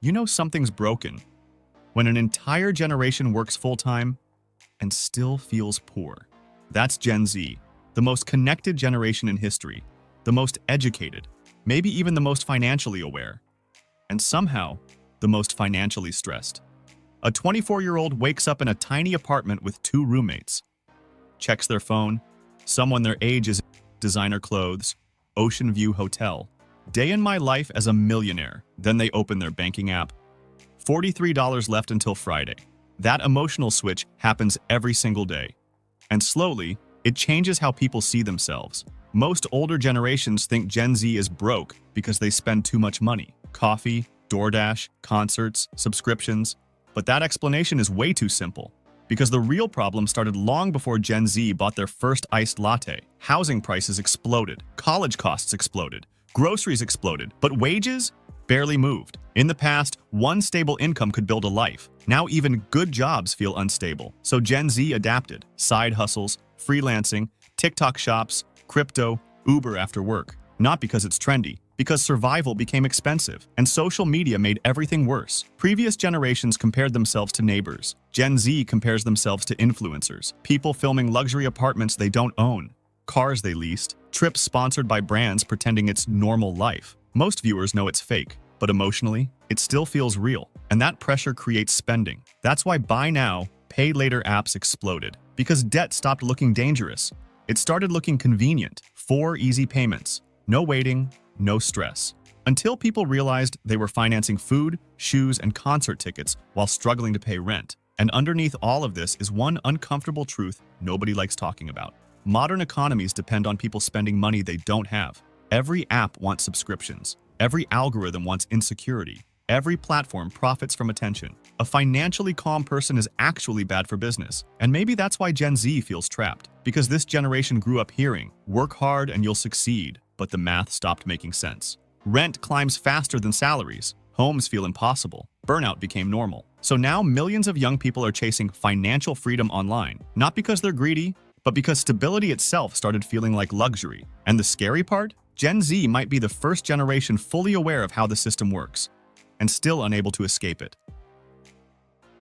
you know something's broken when an entire generation works full-time and still feels poor. That's Gen Z, the most connected generation in history, the most educated, maybe even the most financially aware, and somehow the most financially stressed. A 24-year-old wakes up in a tiny apartment with two roommates, checks their phone, someone their age is in designer clothes, Ocean View Hotel. Day in my life as a millionaire. Then they open their banking app. $43 left until Friday. That emotional switch happens every single day. And slowly, it changes how people see themselves. Most older generations think Gen Z is broke because they spend too much money. Coffee, DoorDash, concerts, subscriptions. But that explanation is way too simple. Because the real problem started long before Gen Z bought their first iced latte. Housing prices exploded. College costs exploded. Groceries exploded. But wages barely moved. In the past, one stable income could build a life. Now even good jobs feel unstable. So Gen Z adapted. Side hustles, freelancing, TikTok shops, crypto, Uber after work. Not because it's trendy, because survival became expensive, and social media made everything worse. Previous generations compared themselves to neighbors. Gen Z compares themselves to influencers, people filming luxury apartments they don't own, cars they leased, trips sponsored by brands pretending it's normal life. Most viewers know it's fake, but emotionally, it still feels real, and that pressure creates spending. That's why buy now, pay later apps exploded, because debt stopped looking dangerous. It started looking convenient. 4 easy payments, no waiting, no stress. Until people realized they were financing food, shoes, and concert tickets while struggling to pay rent. And underneath all of this is one uncomfortable truth nobody likes talking about. Modern economies depend on people spending money they don't have. Every app wants subscriptions. Every algorithm wants insecurity. Every platform profits from attention. A financially calm person is actually bad for business. And maybe that's why Gen Z feels trapped. Because this generation grew up hearing, work hard and you'll succeed. But the math stopped making sense. Rent climbs faster than salaries. Homes feel impossible. Burnout became normal. So now millions of young people are chasing financial freedom online, not because they're greedy, but because stability itself started feeling like luxury. And the scary part? Gen Z might be the first generation fully aware of how the system works, and still unable to escape it.